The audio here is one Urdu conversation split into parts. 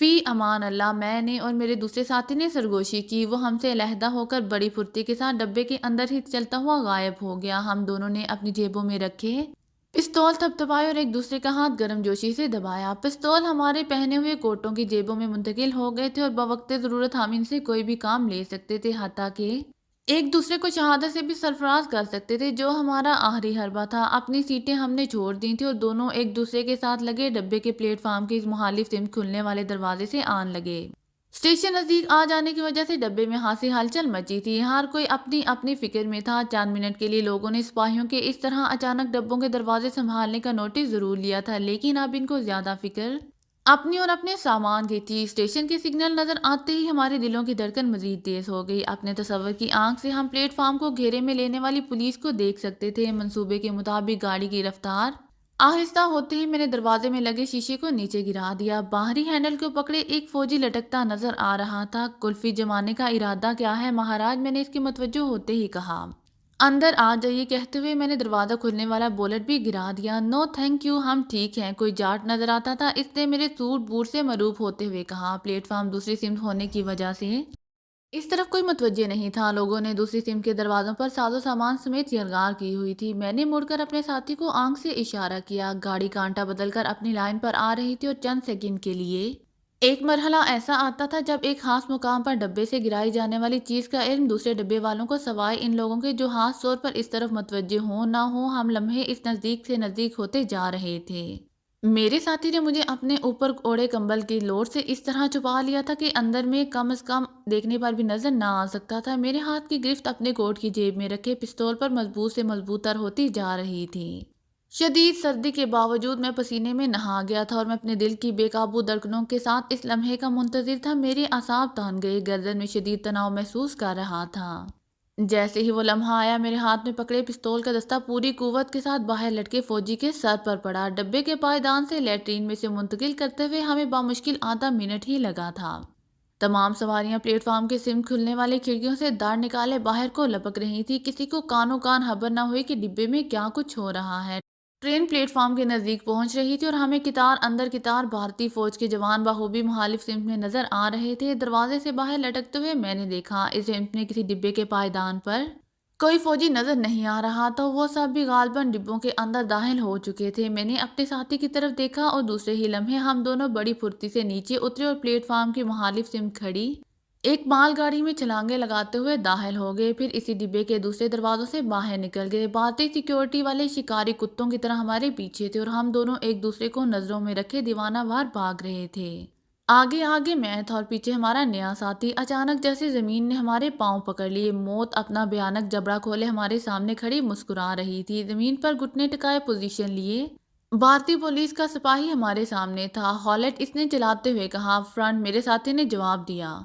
فی امان اللہ میں نے اور میرے دوسرے ساتھی نے سرگوشی کی۔ وہ ہم سے علیحدہ ہو کر بڑی پھرتی کے ساتھ ڈبے کے اندر ہی چلتا ہوا غائب ہو گیا۔ ہم دونوں نے اپنی جیبوں میں رکھے پستول تھپتھپائے اور ایک دوسرے کا ہاتھ گرم جوشی سے دبایا۔ پستول ہمارے پہنے ہوئے کوٹوں کی جیبوں میں منتقل ہو گئے تھے اور بوقت ضرورت ہم ان سے کوئی بھی کام لے سکتے تھے، حتیٰ کہ ایک دوسرے کو شہادت سے بھی سرفراز کر سکتے تھے، جو ہمارا آخری حربہ تھا۔ اپنی سیٹیں ہم نے چھوڑ دی تھیں اور دونوں ایک دوسرے کے ساتھ لگے ڈبے کے پلیٹ فارم کی مخالف سمت کھلنے والے دروازے سے آن لگے۔ اسٹیشن نزدیک آ جانے کی وجہ سے ڈبے میں خاصی ہلچل مچی تھی۔ ہر کوئی اپنی اپنی فکر میں تھا۔ چند منٹ کے لیے لوگوں نے سپاہیوں کے اس طرح اچانک ڈبوں کے دروازے سنبھالنے کا نوٹس ضرور لیا تھا، لیکن اب ان کو زیادہ فکر اپنی اور اپنے سامان کی تھی۔ اسٹیشن کے سگنل نظر آتے ہی ہمارے دلوں کی دھڑکن مزید تیز ہو گئی۔ اپنے تصور کی آنکھ سے ہم پلیٹ فارم کو گھیرے میں لینے والی پولیس کو دیکھ سکتے تھے۔ منصوبے کے مطابق گاڑی کی رفتار آہستہ ہوتے ہی میں نے دروازے میں لگے شیشے کو نیچے گرا دیا۔ باہری ہینڈل کو پکڑے ایک فوجی لٹکتا نظر آ رہا تھا۔ کلفی جمانے کا ارادہ کیا ہے مہاراج؟ میں نے اس کے متوجہ ہوتے ہی کہا۔ اندر آ جائیے کہتے ہوئے میں نے دروازہ کھلنے والا بولٹ بھی گرا دیا۔ نو تھینک یو، ہم ٹھیک ہیں۔ کوئی جاٹ نظر آتا تھا؟ اس نے میرے سوٹ بوٹ سے مروب ہوتے ہوئے کہا۔ پلیٹ فارم دوسری سمت ہونے کی وجہ سے اس طرف کوئی متوجہ نہیں تھا۔ لوگوں نے دوسری سمت کے دروازوں پر ساز و سامان سمیت یلغار کی ہوئی تھی۔ میں نے مڑ کر اپنے ساتھی کو آنکھ سے اشارہ کیا۔ گاڑی کانٹا بدل کر اپنی لائن پر آ رہی تھی اور چند سیکنڈ کے لیے ایک مرحلہ ایسا آتا تھا جب ایک خاص مقام پر ڈبے سے گرائی جانے والی چیز کا علم دوسرے ڈبے والوں کو سوائے ان لوگوں کے جو خاص طور پر اس طرف متوجہ ہوں نہ ہوں۔ ہم لمحے اس نزدیک سے نزدیک ہوتے جا رہے تھے۔ میرے ساتھی نے مجھے اپنے اوپر اوڑھے کمبل کی لوٹ سے اس طرح چھپا لیا تھا کہ اندر میں کم از کم دیکھنے پر بھی نظر نہ آ سکتا تھا۔ میرے ہاتھ کی گرفت اپنے کوٹ کی جیب میں رکھے پستول پر مضبوط سے مضبوط تر ہوتی جا رہی تھی۔ شدید سردی کے باوجود میں پسینے میں نہا گیا تھا اور میں اپنے دل کی بے قابو دھڑکنوں کے ساتھ اس لمحے کا منتظر تھا۔ میرے اعصاب تان گئے، گردن میں شدید تناؤ محسوس کر رہا تھا۔ جیسے ہی وہ لمحہ آیا، میرے ہاتھ میں پکڑے پستول کا دستہ پوری قوت کے ساتھ باہر لٹکے فوجی کے سر پر پڑا۔ ڈبے کے پائیدان سے لیٹرین میں سے منتقل کرتے ہوئے ہمیں بامشکل آدھا منٹ ہی لگا تھا۔ تمام سواریاں پلیٹ فارم کے سمت کھلنے والے کھڑکیوں سے داڑ نکالے باہر کو لپک رہی تھی۔ کسی کو کانوں کان خبر نہ ہوئی کہ ڈبے میں کیا کچھ ہو رہا ہے۔ ٹرین پلیٹ فارم کے نزدیک پہنچ رہی تھی اور ہمیں قطار اندر قطار بھارتی فوج کے جوان بخوبی مخالف سمت میں نظر آ رہے تھے۔ دروازے سے باہر لٹکتے ہوئے میں نے دیکھا اس سمت میں کسی ڈبے کے پائیدان پر کوئی فوجی نظر نہیں آ رہا تھا۔ وہ سب بھی غالباً ڈبوں کے اندر داخل ہو چکے تھے۔ میں نے اپنے ساتھی کی طرف دیکھا اور دوسرے ہی لمحے ہم دونوں بڑی پھرتی سے نیچے اترے اور پلیٹ فارم کی مخالف سمت کھڑی ایک مال گاڑی میں چھلانگیں لگاتے ہوئے داخل ہو گئے، پھر اسی ڈبے کے دوسرے دروازوں سے باہر نکل گئے۔ بھارتی سیکیورٹی والے شکاری کتوں کی طرح ہمارے پیچھے تھے اور ہم دونوں ایک دوسرے کو نظروں میں رکھے دیوانہ وار بھاگ رہے تھے۔ آگے آگے میں تھا اور پیچھے ہمارا نیا ساتھی۔ اچانک جیسے زمین نے ہمارے پاؤں پکڑ لیے۔ موت اپنا بھیانک جبڑا کھولے ہمارے سامنے کھڑی مسکرا رہی تھی۔ زمین پر گھٹنے ٹکائے پوزیشن لیے بھارتی پولیس کا سپاہی ہمارے سامنے تھا۔ ہالٹ، اس نے چلاتے ہوئے کہا۔ فرنٹ، میرے ساتھی نے جواب دیا۔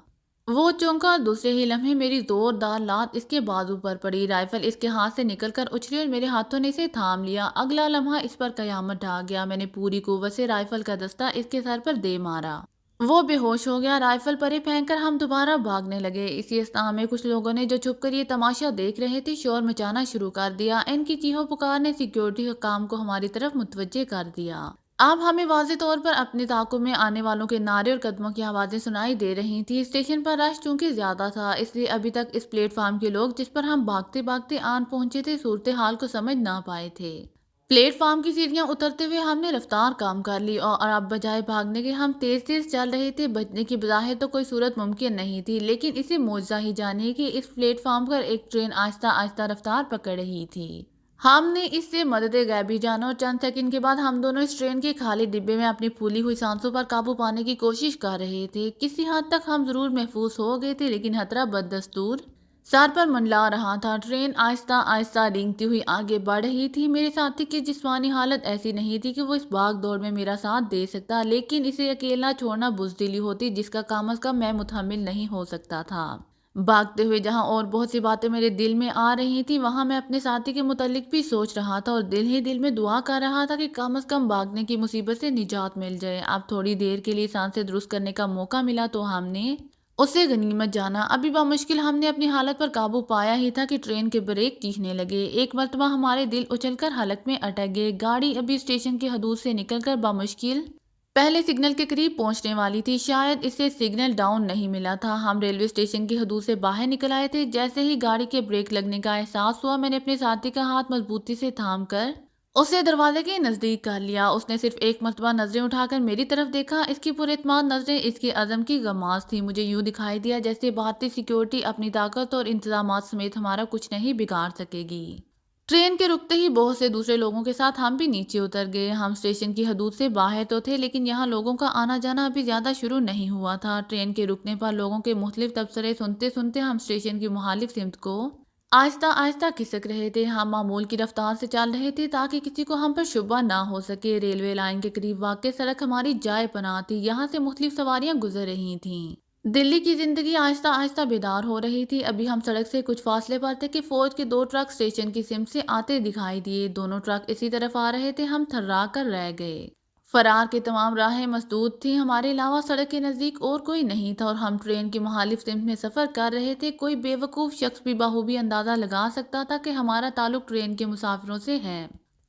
وہ چونکا اور دوسرے ہی لمحے میری زوردار لات اس کے بازو پر پڑی۔ رائفل اس کے ہاتھ سے نکل کر اچھلی اور میرے ہاتھوں نے اسے تھام لیا۔ اگلا لمحہ اس پر قیامت ڈھا گیا۔ میں نے پوری قوت سے رائفل کا دستہ اس کے سر پر دے مارا۔ وہ بے ہوش ہو گیا۔ رائفل پرے پھینک کر ہم دوبارہ بھاگنے لگے۔ اسی اثناء میں کچھ لوگوں نے جو چھپ کر یہ تماشا دیکھ رہے تھے شور مچانا شروع کر دیا۔ ان کی چیخو پکار نے سیکیورٹی حکام کو ہماری طرف متوجہ کر دیا۔ اب ہمیں واضح طور پر اپنے تعاقب میں آنے والوں کے نعرے اور قدموں کی آوازیں سنائی دے رہی تھیں۔ اسٹیشن پر رش چونکہ زیادہ تھا، اس لیے ابھی تک اس پلیٹ فارم کے لوگ جس پر ہم بھاگتے بھاگتے آن پہنچے تھے صورتحال کو سمجھ نہ پائے تھے۔ پلیٹ فارم کی سیڑھیاں اترتے ہوئے ہم نے رفتار کم کر لی اور اب بجائے بھاگنے کے ہم تیز تیز چل رہے تھے۔ بچنے کی بظاہر تو کوئی صورت ممکن نہیں تھی، لیکن اسے معجزہ ہی جانیے کہ اس پلیٹ فارم پر ایک ٹرین آہستہ آہستہ رفتار پکڑ رہی تھی۔ ہم نے اس سے مدد غیبی جانا اور چند سیکنڈ کے بعد ہم دونوں اس ٹرین کے خالی ڈبے میں اپنی پھولی ہوئی سانسوں پر قابو پانے کی کوشش کر رہے تھے۔ کسی حد تک ہم ضرور محفوظ ہو گئے تھے، لیکن خطرہ بددستور سر پر منڈلا رہا تھا۔ ٹرین آہستہ آہستہ رینگتی ہوئی آگے بڑھ رہی تھی۔ میرے ساتھی کی جسمانی حالت ایسی نہیں تھی کہ وہ اس بھاگ دوڑ میں میرا ساتھ دے سکتا، لیکن اسے اکیلا چھوڑنا بزدلی ہوتی جس کا کم از کم میں متحمل نہیں ہو سکتا تھا۔ بھاگتے ہوئے جہاں اور بہت سی باتیں میرے دل میں آ رہی تھیں، وہاں میں اپنے ساتھی کے متعلق بھی سوچ رہا تھا اور دل ہی دل میں دعا کر رہا تھا کہ کم از کم بھاگنے کی مصیبت سے نجات مل جائے۔ اب تھوڑی دیر کے لیے سانسیں درست کرنے کا موقع ملا تو ہم نے اسے غنیمت جانا۔ ابھی بامشکل ہم نے اپنی حالت پر قابو پایا ہی تھا کہ ٹرین کے بریک چیخنے لگے۔ ایک مرتبہ ہمارے دل اچھل کر حلق میں اٹک گئے۔ گاڑی ابھی اسٹیشن کی حدود سے نکل کر بامشکل پہلے سگنل کے قریب پہنچنے والی تھی، شاید اسے سگنل ڈاؤن نہیں ملا تھا۔ ہم ریلوے اسٹیشن کی حدود سے باہر نکل آئے تھے۔ جیسے ہی گاڑی کے بریک لگنے کا احساس ہوا، میں نے اپنے ساتھی کا ہاتھ مضبوطی سے تھام کر اسے دروازے کے نزدیک کر لیا۔ اس نے صرف ایک مرتبہ نظریں اٹھا کر میری طرف دیکھا۔ اس کی پر اعتماد نظریں اس کے عزم کی غماز تھی۔ مجھے یوں دکھائی دیا جیسے بھارتی سیکیورٹی اپنی طاقت اور انتظامات سمیت ہمارا کچھ نہیں بگاڑ سکے گی۔ ٹرین کے رکتے ہی بہت سے دوسرے لوگوں کے ساتھ ہم بھی نیچے اتر گئے۔ ہم اسٹیشن کی حدود سے باہر تو تھے، لیکن یہاں لوگوں کا آنا جانا ابھی زیادہ شروع نہیں ہوا تھا۔ ٹرین کے رکنے پر لوگوں کے مختلف تبصرے سنتے سنتے ہم اسٹیشن کی مخالف سمت کو آہستہ آہستہ کھسک رہے تھے۔ ہم معمول کی رفتار سے چل رہے تھے تاکہ کسی کو ہم پر شبہ نہ ہو سکے۔ ریلوے لائن کے قریب واقع سڑک ہماری جائے پناہ تھی، یہاں سے مختلف سواریاں گزر رہی تھیں۔ دلی کی زندگی آہستہ آہستہ بیدار ہو رہی تھی۔ ابھی ہم سڑک سے کچھ فاصلے پر تھے کہ فوج کے 2 ٹرک اسٹیشن کی سمت سے آتے دکھائی دیے۔ دونوں ٹرک اسی طرف آ رہے تھے۔ ہم تھرا کر رہ گئے۔ فرار کی تمام راہیں مسدود تھیں، ہمارے علاوہ سڑک کے نزدیک اور کوئی نہیں تھا اور ہم ٹرین کی مخالف سمت میں سفر کر رہے تھے۔ کوئی بے وقوف شخص بھی بخوبی اندازہ لگا سکتا تھا کہ ہمارا تعلق ٹرین کے مسافروں سے ہے۔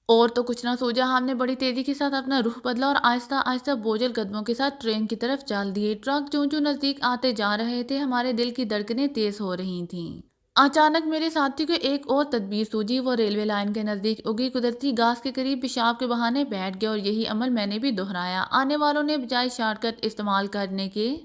اور تو کچھ نہ سوچا، ہم نے بڑی تیزی کے ساتھ اپنا رخ بدلا اور آہستہ آہستہ بوجھل قدموں کے ساتھ ٹرین کی طرف چل دیے۔ ٹرک جوں جوں نزدیک آتے جا رہے تھے، ہمارے دل کی دھڑکنیں تیز ہو رہی تھیں۔ اچانک میرے ساتھی کو ایک اور تدبیر سوجی۔ وہ ریلوے لائن کے نزدیک اگی قدرتی گھاس کے قریب پیشاب کے بہانے بیٹھ گیا اور یہی عمل میں نے بھی دہرایا۔ آنے والوں نے بجائے شارٹ کٹ استعمال کرنے کے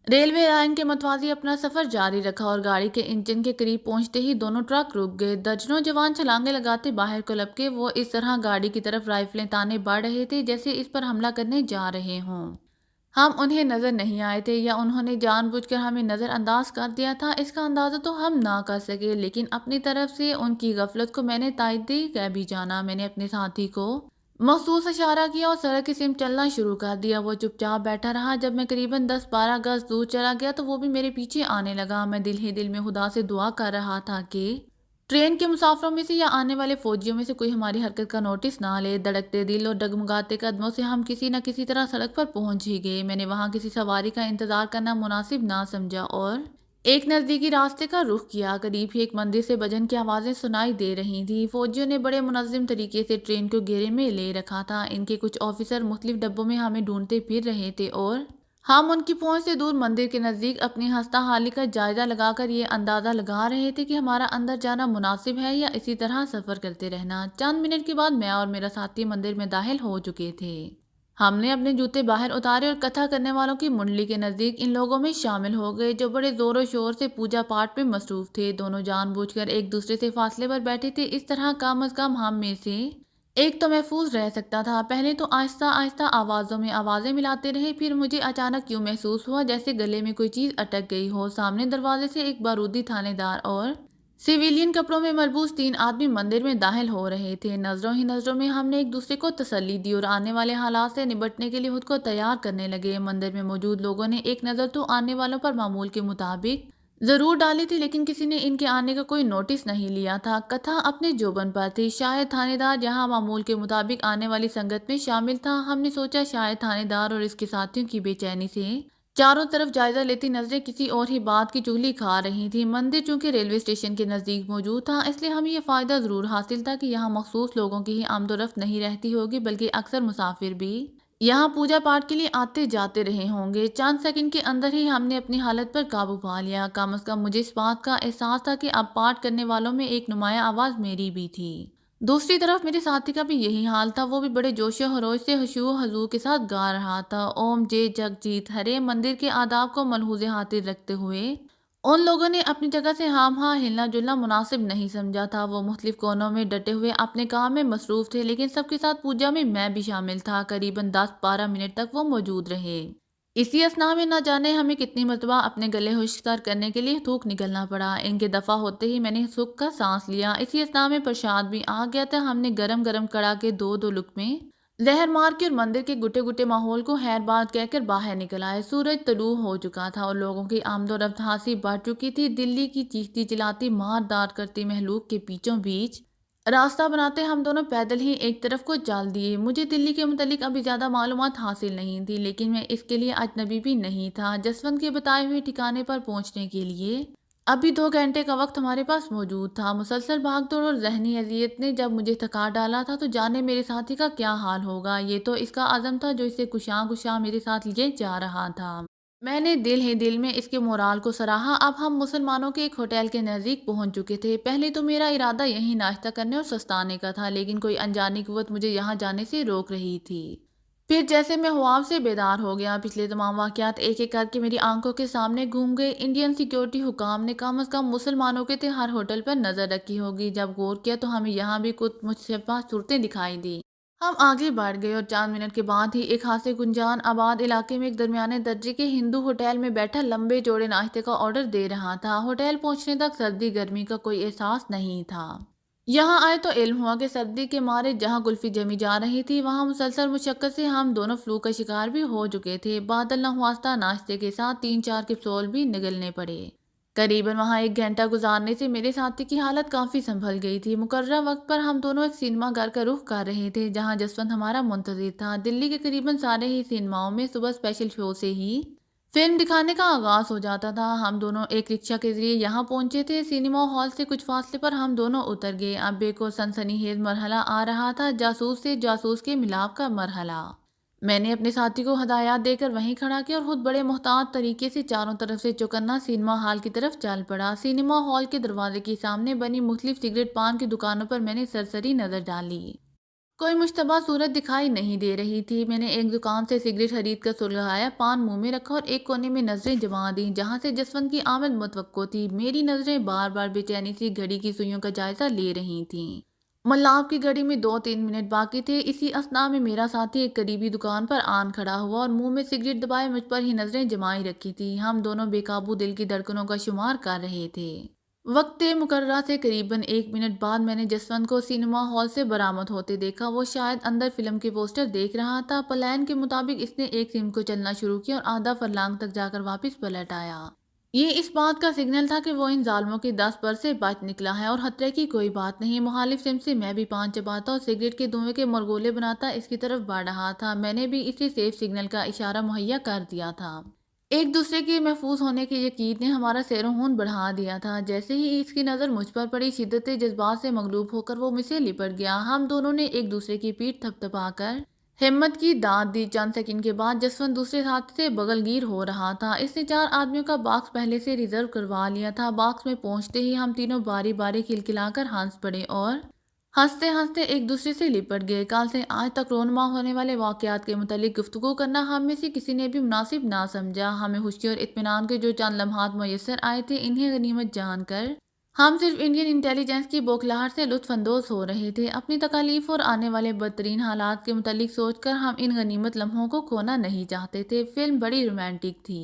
ریلوے لائن کے متوازی اپنا سفر جاری رکھا اور گاڑی کے انجن کے قریب پہنچتے ہی دونوں ٹرک رک گئے۔ درجنوں جوان چھلانگیں لگاتے باہر کو لپکے۔ وہ اس طرح گاڑی کی طرف رائفلیں تانے بڑھ رہے تھے جیسے اس پر حملہ کرنے جا رہے ہوں۔ ہم انہیں نظر نہیں آئے تھے یا انہوں نے جان بوجھ کر ہمیں نظر انداز کر دیا تھا، اس کا اندازہ تو ہم نہ کر سکے، لیکن اپنی طرف سے ان کی غفلت کو میں نے تائیدی کہہ بھی جانا۔ میں نے اپنے ساتھی کو مخصوص اشارہ کیا اور سڑک کی سمت چلنا شروع کر دیا۔ وہ چپ چاپ بیٹھا رہا۔ جب میں قریباً 10-12 گز دور چلا گیا تو وہ بھی میرے پیچھے آنے لگا۔ میں دل ہی دل میں خدا سے دعا کر رہا تھا کہ ٹرین کے مسافروں میں سے یا آنے والے فوجیوں میں سے کوئی ہماری حرکت کا نوٹس نہ لے۔ دھڑکتے دل اور ڈگمگاتے قدموں سے ہم کسی نہ کسی طرح سڑک پر پہنچ ہی گئے۔ میں نے وہاں کسی سواری کا انتظار کرنا مناسب نہ سمجھا اور ایک نزدیکی راستے کا رخ کیا۔ قریب ہی ایک مندر سے بھجن کی آوازیں سنائی دے رہی تھیں۔ فوجیوں نے بڑے منظم طریقے سے ٹرین کو گھیرے میں لے رکھا تھا۔ ان کے کچھ آفیسر مختلف ڈبوں میں ہمیں ڈھونڈتے پھر رہے تھے اور ہم ان کی پہنچ سے دور مندر کے نزدیک اپنی ہستہ حالی کا جائزہ لگا کر یہ اندازہ لگا رہے تھے کہ ہمارا اندر جانا مناسب ہے یا اسی طرح سفر کرتے رہنا۔ چند منٹ کے بعد میں اور میرا ساتھی مندر میں داخل ہو چکے تھے۔ ہم نے اپنے جوتے باہر اتارے اور کتھا کرنے والوں کی منڈلی کے نزدیک ان لوگوں میں شامل ہو گئے جو بڑے زور و شور سے پوجا پاٹ میں مصروف تھے۔ دونوں جان بوجھ کر ایک دوسرے سے فاصلے پر بیٹھے تھے، اس طرح کم از کم ہم میں سے ایک تو محفوظ رہ سکتا تھا۔ پہلے تو آہستہ آہستہ آوازوں میں آوازیں ملاتے رہے، پھر مجھے اچانک یوں محسوس ہوا جیسے گلے میں کوئی چیز اٹک گئی ہو۔ سامنے دروازے سے ایک بارودی تھانے دار اور سویلین کپڑوں میں ملبوس 3 آدمی مندر میں داخل ہو رہے تھے۔ نظروں ہی نظروں میں ہم نے ایک دوسرے کو تسلی دی اور آنے والے حالات سے نمٹنے کے لیے خود کو تیار کرنے لگے۔ مندر میں موجود لوگوں نے ایک نظر تو آنے والوں پر معمول کے مطابق ضرور ڈالی تھی، لیکن کسی نے ان کے آنے کا کوئی نوٹس نہیں لیا تھا۔ کتھا اپنے جوبن پر تھی۔ شاید تھانے دار یہاں معمول کے مطابق آنے والی سنگت میں شامل تھا۔ ہم نے سوچا شاید تھانے دار اور اس کے ساتھیوں کی بے چینی سے چاروں طرف جائزہ لیتی نظریں کسی اور ہی بات کی چغلی کھا رہی تھیں۔ مندر چونکہ ریلوے اسٹیشن کے نزدیک موجود تھا، اس لیے ہمیں یہ فائدہ ضرور حاصل تھا کہ یہاں مخصوص لوگوں کی ہی آمد و رفت نہیں رہتی ہوگی، بلکہ اکثر مسافر بھی یہاں پوجا پاٹ کے لیے آتے جاتے رہے ہوں گے۔ چند سیکنڈ کے اندر ہی ہم نے اپنی حالت پر قابو پا لیا۔ کم از کم مجھے اس بات کا احساس تھا کہ اب پاٹ کرنے والوں میں ایک نمایاں آواز میری بھی تھی۔ دوسری طرف میرے ساتھی کا بھی یہی حال تھا۔ وہ بھی بڑے جوش و خروش سے خشوع و خضوع کے ساتھ گا رہا تھا، اوم جے جگ جیت ہرے۔ مندر کے آداب کو ملحوظ خاطر رکھتے ہوئے ان لوگوں نے اپنی جگہ سے ہام ہاں ہلنا جلنا مناسب نہیں سمجھا تھا۔ وہ مختلف کونوں میں ڈٹے ہوئے اپنے کام میں مصروف تھے، لیکن سب کے ساتھ پوجا میں بھی شامل تھا۔ قریباً 10-12 منٹ تک وہ موجود رہے۔ اسی اثناء میں نہ جانے ہمیں کتنی مرتبہ اپنے گلے خشک تر کرنے کے لیے تھوک نکلنا پڑا۔ ان کے دفع ہوتے ہی میں نے سکھ کا سانس لیا۔ اسی اثناء میں پرشاد بھی آ گیا تھا۔ ہم نے گرم گرم کڑا کے 2 لقمے زہر مار کے اور مندر کے گٹے گٹے ماحول کو خیر باد کہہ کر باہر نکل آئے۔ سورج طلوع ہو چکا تھا اور لوگوں کی آمد و رفت خاصی بڑھ چکی تھی۔ دلی کی چیختی چلاتی مار دار کرتی مہلوک کے بیچوں بیچ راستہ بناتے ہم دونوں پیدل ہی ایک طرف کو چل دیے۔ مجھے دلی کے متعلق ابھی زیادہ معلومات حاصل نہیں تھی، لیکن میں اس کے لیے اجنبی بھی نہیں تھا۔ جسونت کے بتائے ہوئے ٹھکانے پر پہنچنے کے لیے ابھی 2 گھنٹے کا وقت ہمارے پاس موجود تھا۔ مسلسل بھاگ دوڑ اور ذہنی اذیت نے جب مجھے تھکا ڈالا تھا تو جانے میرے ساتھی کا کیا حال ہوگا۔ یہ تو اس کا عزم تھا جو اسے کشاں کشاں میرے ساتھ لیے جا رہا تھا۔ میں نے دل ہی دل میں اس کے مورال کو سراہا۔ اب ہم مسلمانوں کے ایک ہوٹل کے نزدیک پہنچ چکے تھے۔ پہلے تو میرا ارادہ یہیں ناشتہ کرنے اور سستانے کا تھا، لیکن کوئی انجانی قوت مجھے یہاں جانے سے روک رہی تھی۔ پھر جیسے میں خواب سے بیدار ہو گیا، پچھلے تمام واقعات ایک ایک کر کے میری آنکھوں کے سامنے گھوم گئے۔ انڈین سیکیورٹی حکام نے کم از کم مسلمانوں کے ہر ہوٹل پر نظر رکھی ہوگی۔ جب غور کیا تو ہمیں یہاں بھی کچھ مشابہ صورتیں دکھائی دی۔ ہم آگے بڑھ گئے اور چند منٹ کے بعد ہی ایک خاصے گنجان آباد علاقے میں ایک درمیانے درجے کے ہندو ہوٹل میں بیٹھا لمبے چوڑے ناشتے کا آرڈر دے رہا تھا۔ ہوٹل پہنچنے تک سردی گرمی کا کوئی احساس نہیں تھا۔ یہاں آئے تو علم ہوا کہ سردی کے مارے جہاں کلفی جمی جا رہی تھی وہاں مسلسل مشقت سے ہم دونوں فلو کا شکار بھی ہو چکے تھے۔ بادل نخواستہ ناشتے کے ساتھ 3 4 کپسول بھی نگلنے پڑے۔ قریباً وہاں 1 گھنٹہ گزارنے سے میرے ساتھی کی حالت کافی سنبھل گئی تھی۔ مقررہ وقت پر ہم دونوں ایک سینما گھر کا رخ کر رہے تھے جہاں جسونت ہمارا منتظر تھا۔ دلی کے قریباً سارے ہی سینماؤں میں صبح اسپیشل شو سے ہی فلم دکھانے کا آغاز ہو جاتا تھا۔ ہم دونوں ایک رکشہ کے ذریعے یہاں پہنچے تھے۔ سینما ہال سے کچھ فاصلے پر ہم دونوں اتر گئے۔ اب ایک اور سنسنی خیز مرحلہ آ رہا تھا، جاسوس سے جاسوس کے ملاپ کا مرحلہ۔ میں نے اپنے ساتھی کو ہدایات دے کر وہیں کھڑا کیا اور خود بڑے محتاط طریقے سے چاروں طرف سے چوکنا سینما ہال کی طرف چل پڑا۔ سینما ہال کے دروازے کے سامنے بنی مختلف سگریٹ پان کی دکانوں پر میں نے سرسری نظر ڈالی۔ کوئی مشتبہ صورت دکھائی نہیں دے رہی تھی۔ میں نے ایک دکان سے سگریٹ خرید کر سلگایا، پان منہ میں رکھا اور ایک کونے میں نظریں جما دیں جہاں سے جسونت کی آمد متوقع تھی۔ میری نظریں بار بار بے چینی سے گھڑی کی سوئیوں کا جائزہ لے رہی تھیں۔ ملاپ کی گھڑی میں 2 3 منٹ باقی تھے۔ اسی اثناء میں میرا ساتھی ایک قریبی دکان پر آن کھڑا ہوا اور منہ میں سگریٹ دبائے مجھ پر ہی نظریں جمائی رکھی تھی۔ ہم دونوں بے قابو دل کی دھڑکنوں کا شمار کر رہے تھے۔ وقت مقررہ سے قریباً 1 منٹ بعد میں نے جسونت کو سینما ہال سے برآمد ہوتے دیکھا۔ وہ شاید اندر فلم کے پوسٹر دیکھ رہا تھا۔ پلان کے مطابق اس نے ایک سمت کو چلنا شروع کیا اور آدھا فرلانگ تک جا کر واپس پلٹ آیا۔ یہ اس بات کا سگنل تھا کہ وہ ان ظالموں کے دست پر سے بچ نکلا ہے اور خطرے کی کوئی بات نہیں۔ مخالف سمت سے میں بھی پان چباتا اور سگریٹ کے دھوئیں کے مرغولے بناتا اس کی طرف بڑھ رہا تھا۔ میں نے بھی اسے سیف سگنل کا اشارہ مہیا کر دیا تھا۔ ایک دوسرے کے محفوظ ہونے کے یقین نے ہمارا سیر و خون بڑھا دیا تھا۔ جیسے ہی اس کی نظر مجھ پر پڑی، شدت جذبات سے مغلوب ہو کر وہ مجھ سے لپٹ گیا۔ ہم دونوں نے ایک دوسرے کی پیٹھ تھپ تھپا کر ہمت کی داد دی۔ چند سیکنڈ کے بعد جسونت دوسرے ساتھی سے بغل گیر ہو رہا تھا۔ اس نے 4 آدمیوں کا باکس پہلے سے ریزرو کروا لیا تھا۔ باکس میں پہنچتے ہی ہم تینوں باری باری کھلکھلا کر ہنس پڑے اور ہنستے ہنستے ایک دوسرے سے لپٹ گئے۔ کل سے آج تک رونما ہونے والے واقعات کے متعلق گفتگو کرنا ہم میں سے کسی نے بھی مناسب نہ سمجھا۔ ہمیں خوشی اور اطمینان کے جو چند لمحات میسر آئے تھے انہیں غنیمت جان کر ہم صرف انڈین انٹیلی جنس کی بوکھلاہٹ سے لطف اندوز ہو رہے تھے۔ اپنی تکالیف اور آنے والے بدترین حالات کے متعلق سوچ کر ہم ان غنیمت لمحوں کو کھونا نہیں چاہتے تھے۔ فلم بڑی رومانٹک تھی۔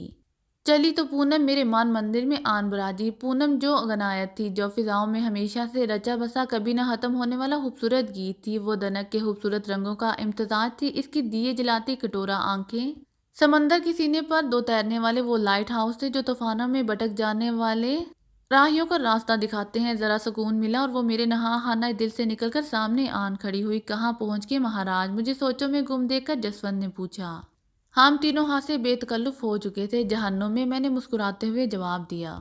چلی تو پونم میرے مان مندر میں آن براجی۔ پونم جو غنایت تھی، جو فضاؤں میں ہمیشہ سے رچا بسا کبھی نہ ختم ہونے والا خوبصورت گیت تھی۔ وہ دنک کے خوبصورت رنگوں کا امتزاج تھی۔ اس کی دیے جلاتی کٹورا آنکھیں، سمندر کے سینے پر 2 تیرنے والے وہ لائٹ ہاؤس تھے جو طوفانوں میں بھٹک جانے والے راہیوں کو راستہ دکھاتے ہیں۔ ذرا سکون ملا اور وہ میرے نہاہانہ دل سے نکل کر سامنے آن کھڑی ہوئی۔ کہاں پہنچ گئے مہاراج؟ مجھے سوچوں میں گم دیکھ کر جسونت نے پوچھا۔ ہم تینوں ہاتھ سے بے تکلف ہو چکے تھے۔ جہنم میں نے مسکراتے ہوئے جواب دیا۔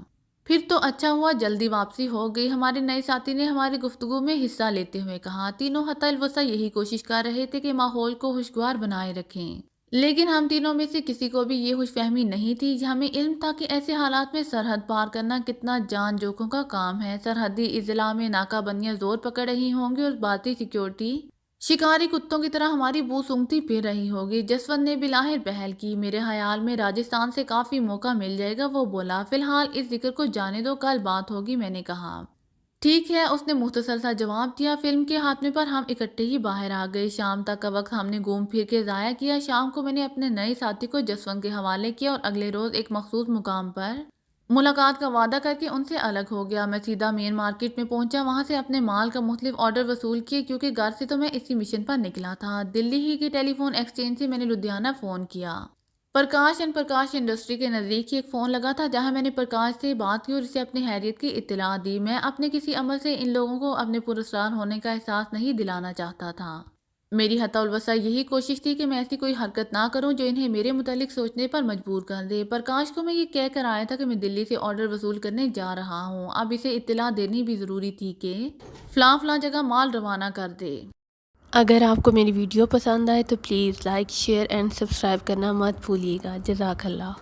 پھر تو اچھا ہوا جلدی واپسی ہو گئی، ہمارے نئے ساتھی نے ہماری گفتگو میں حصہ لیتے ہوئے کہا۔ تینوں حتی الوسع یہی کوشش کر رہے تھے کہ ماحول کو خوشگوار بنائے رکھیں، لیکن ہم تینوں میں سے کسی کو بھی یہ خوش فہمی نہیں تھی۔ ہمیں علم تھا کہ ایسے حالات میں سرحد پار کرنا کتنا جان جوکھوں کا کام ہے۔ سرحدی اضلاع میں ناکہ بندیاں زور پکڑ رہی ہوں گی اور بھارتی سیکیورٹی شکاری کتوں کی طرح ہماری بو سونگھتی پھر رہی ہوگی۔ جسونت نے بلاہر پہل کی۔ میرے خیال میں راجستھان سے کافی موقع مل جائے گا، وہ بولا۔ فی الحال اس ذکر کو جانے دو، کل بات ہوگی، میں نے کہا۔ ٹھیک ہے، اس نے مختصر سا جواب دیا۔ فلم کے خاتمے پر ہم اکٹھے ہی باہر آ گئے۔ شام تک کا وقت ہم نے گھوم پھر کے ضائع کیا۔ شام کو میں نے اپنے نئے ساتھی کو جسونت کے حوالے کیا اور اگلے روز ایک مخصوص مقام پر ملاقات کا وعدہ کر کے ان سے الگ ہو گیا۔ میں سیدھا مین مارکیٹ میں پہنچا، وہاں سے اپنے مال کا مختلف آرڈر وصول کیے کیونکہ گھر سے تو میں اسی مشن پر نکلا تھا۔ دلی ہی کے ٹیلی فون ایکسچینج سے میں نے لدھیانہ فون کیا۔ پرکاش اینڈ پرکاش انڈسٹری کے نزدیک ہی ایک فون لگا تھا جہاں میں نے پرکاش سے بات کی اور اسے اپنی خیریت کی اطلاع دی۔ میں اپنے کسی عمل سے ان لوگوں کو اپنے پراسرار ہونے کا احساس نہیں دلانا چاہتا تھا۔ میری حتی الوسع یہی کوشش تھی کہ میں ایسی کوئی حرکت نہ کروں جو انہیں میرے متعلق سوچنے پر مجبور کر دے۔ پرکاش کو میں یہ کہہ کر آیا تھا کہ میں دلی سے آرڈر وصول کرنے جا رہا ہوں، اب اسے اطلاع دینی بھی ضروری تھی کہ فلاں فلاں جگہ مال روانہ کر دے۔ اگر آپ کو میری ویڈیو پسند آئے تو please like, share and subscribe کرنا مت بھولیے گا۔ جزاک اللہ۔